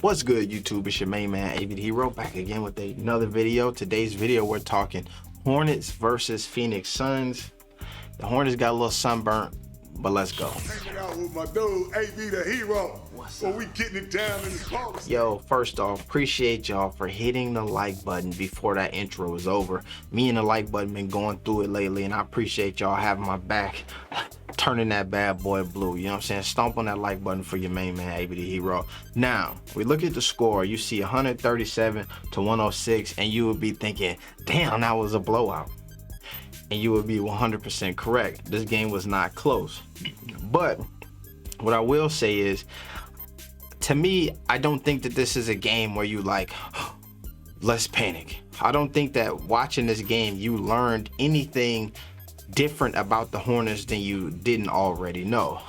What's good, YouTube? It's your main man, AV the Hero, back again with another video. Today's video, we're talking Hornets versus Phoenix Suns. The Hornets got a little sunburnt, but let's go. Hanging out with my dude, AV the Hero. Well, we getting it down in the close. Yo, first off, appreciate y'all for hitting the like button before that intro was over. Me and the like button been going through it lately, and I appreciate y'all having my back, turning that bad boy blue. You know what I'm saying? Stomp on that like button for your main man, AV the Hero. Now, we look at the score. You see 137 to 106, and you would be thinking, damn, that was a blowout. And you would be 100% correct. This game was not close. But what I will say is, to me, I don't think that this is a game where you like, let's panic. I don't think that watching this game, you learned anything different about the Hornets than you didn't already know.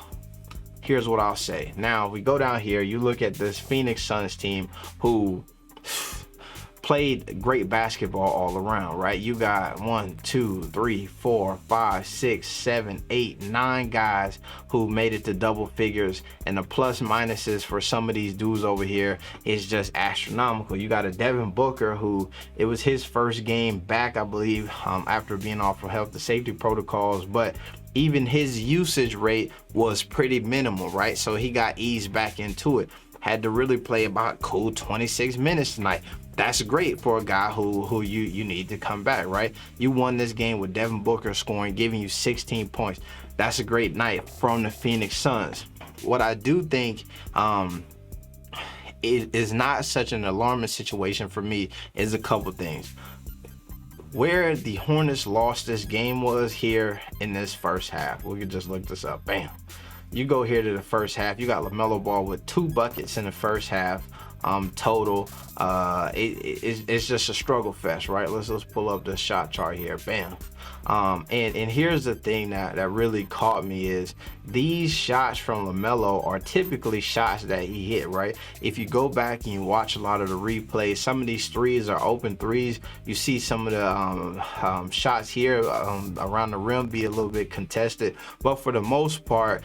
Here's what I'll say. Now, we go down here, you look at this Phoenix Suns team who played great basketball all around, right? You got 1, 2, 3, 4, 5, 6, 7, 8, 9 guys who made it to double figures, and the plus minuses for some of these dudes over here is just astronomical. You got a Devin Booker who it was his first game back, I believe, after being off of health and safety protocols, but even his usage rate was pretty minimal, right? So he got eased back into it. Had to really play about cool 26 minutes tonight. That's great for a guy who you need to come back, right? You won this game with Devin Booker scoring, giving you 16 points. That's a great night from the Phoenix Suns. What I do think is not such an alarming situation for me is a couple things. Where the Hornets lost this game was here in this first half. We could just look this up. Bam. You go here to the first half. You got LaMelo Ball with 2 buckets in the first half. Total. It's just a struggle fest, right? Let's pull up the shot chart here. Bam. And here's the thing that really caught me is these shots from LaMelo are typically shots that he hit, right? If you go back and you watch a lot of the replays, some of these threes are open threes. You see some of the shots here around the rim be a little bit contested, but for the most part,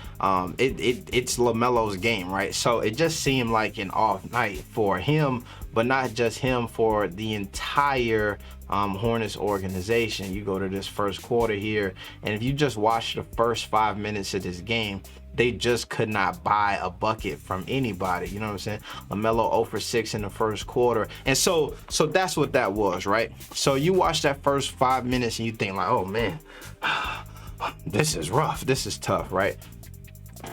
it's LaMelo's game, right? So it just seemed like an off night for him, but not just him, for the entire Hornets organization. You go to this first quarter here, and if you just watch the first 5 minutes of this game, they just could not buy a bucket from anybody. You know what I'm saying? LaMelo 0 for 6 in the first quarter. And so that's what that was, right? So you watch that first 5 minutes and you think like, oh man, this is rough. This is tough, right?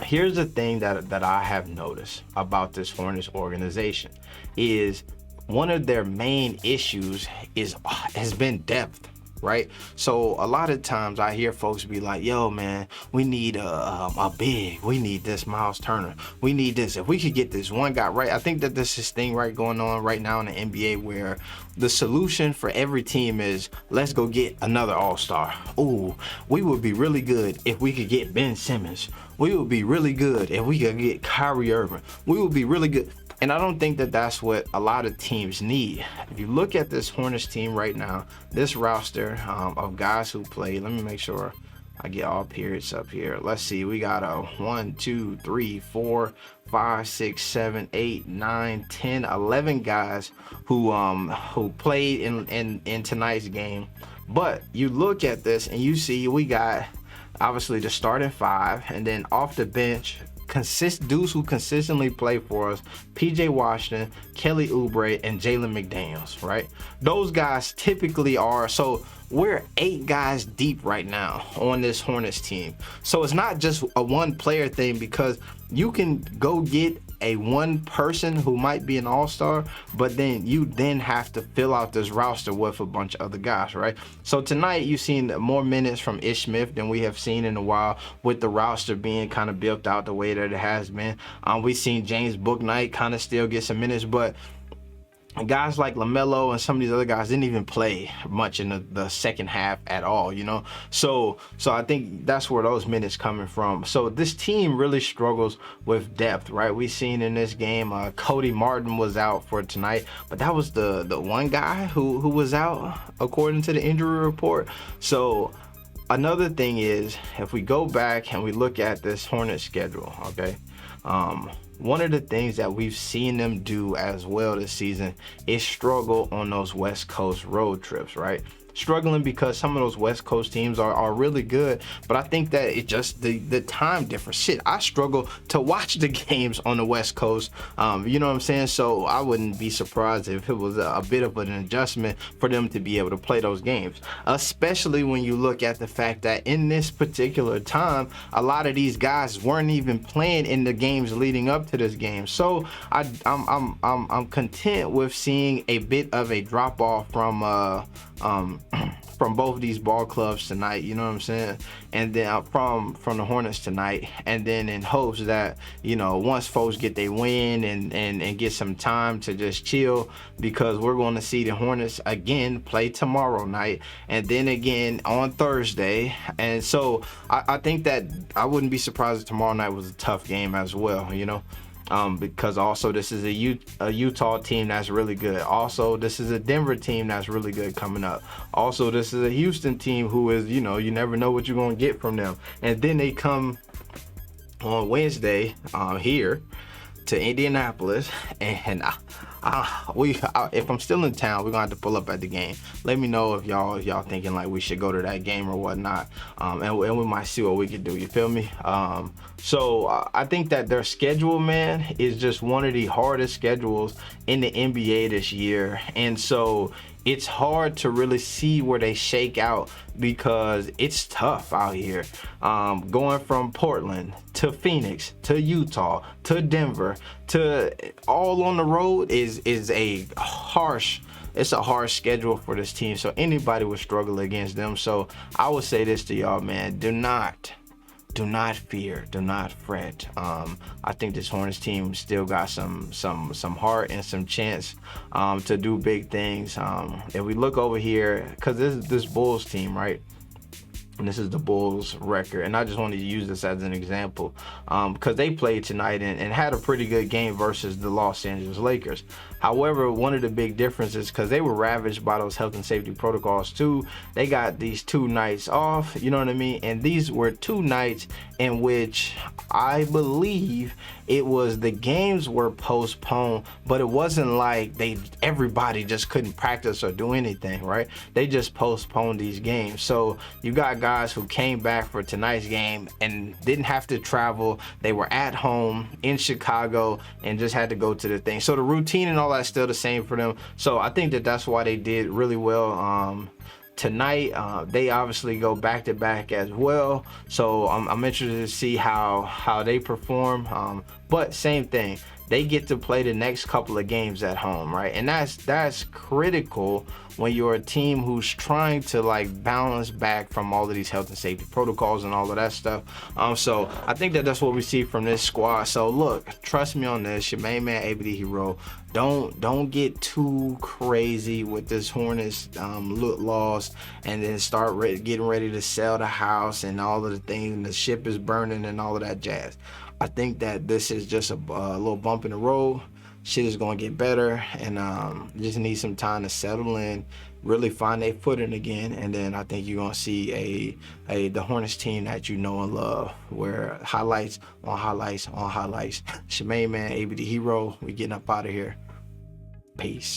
Here's the thing that I have noticed about this Hornets organization is one of their main issues has been depth, right? So a lot of times I hear folks be like, yo man, we need a big, we need this Miles Turner, we need this. If we could get this one guy, right? I think that this is thing right going on right now in the NBA where the solution for every team is let's go get another all-star. Ooh, we would be really good if we could get Ben Simmons. We would be really good if we could get Kyrie Irving. We would be really good. And I don't think that that's what a lot of teams need. If you look at this Hornets team right now, this roster of guys who play, let me make sure I get all periods up here. Let's see, we got a 1, 2, 3, 4, 5, 6, 7, 8, 9, 10, 11 guys who played in tonight's game. But you look at this and you see we got obviously the starting 5, and then off the bench, dudes who consistently play for us: PJ Washington, Kelly Oubre, and Jalen McDaniels, right? Those guys typically are, so we're 8 guys deep right now on this Hornets team. So it's not just a one player thing, because you can go get a one person who might be an all-star, but then you have to fill out this roster with a bunch of other guys, right? So tonight you've seen more minutes from Ish Smith than we have seen in a while, with the roster being kind of built out the way that it has been. We've seen James Bouknight kind of still get some minutes, but guys like LaMelo and some of these other guys didn't even play much in the second half at all, you know? So I think that's where those minutes coming from. So this team really struggles with depth, right? We seen in this game, Cody Martin was out for tonight, but that was the one guy who was out according to the injury report. So another thing is, if we go back and we look at this Hornets schedule, okay? one of the things that we've seen them do as well this season is struggle on those West Coast road trips, right? Struggling because some of those West Coast teams are really good, but I think that it just the time difference. Shit, I struggle to watch the games on the West Coast. You know what I'm saying? So I wouldn't be surprised if it was a bit of an adjustment for them to be able to play those games, especially when you look at the fact that in this particular time, a lot of these guys weren't even playing in the games leading up to this game. So I'm content with seeing a bit of a drop off from both these ball clubs tonight, you know what I'm saying? And then from the Hornets tonight, and then in hopes that, you know, once folks get their win and get some time to just chill, because we're going to see the Hornets again play tomorrow night and then again on Thursday. And so I think that I wouldn't be surprised if tomorrow night was a tough game as well, you know? Because also this is a Utah team that's really good. Also, this is a Denver team that's really good coming up. Also, this is a Houston team who is, you know, you never know what you're going to get from them. And then they come on Wednesday here to Indianapolis, and if I'm still in town, we're gonna have to pull up at the game. Let me know if y'all thinking like we should go to that game or whatnot, and we might see what we can do. You feel me? So I think that their schedule, man, is just one of the hardest schedules in the NBA this year, and so it's hard to really see where they shake out because it's tough out here. Going from Portland to Phoenix to Utah to Denver to all on the road is a harsh schedule for this team. So anybody would struggle against them. So I would say this to y'all, man, do not fear, do not fret. I think this Hornets team still got some heart and some chance to do big things. If we look over here, because this Bulls team, right? And this is the Bulls record, and I just wanted to use this as an example because they played tonight and had a pretty good game versus the Los Angeles Lakers. However, one of the big differences, because they were ravaged by those health and safety protocols too, they got these 2 nights off, you know what I mean? And these were 2 nights in which I believe it was the games were postponed, but it wasn't like everybody just couldn't practice or do anything, right? They just postponed these games. So you got guys who came back for tonight's game and didn't have to travel. They were at home in Chicago and just had to go to the thing. So the routine and all that's still the same for them. So I think that that's why they did really well tonight. They obviously go back to back as well, so I'm interested to see how they perform. But same thing, they get to play the next couple of games at home, right? And that's critical when you're a team who's trying to like balance back from all of these health and safety protocols and all of that stuff. So I think that that's what we see from this squad. So look, trust me on this, your main man AB the Hero. Don't get too crazy with this Hornets loss and then start getting ready to sell the house and all of the things. The ship is burning and all of that jazz. I think that this is just a little bump in the road. Shit is gonna get better, and just need some time to settle in, really find their footing again, and then I think you're gonna see the Hornets team that you know and love, where highlights on highlights on highlights. It's your main man, AB the Hero. We getting up out of here. Peace.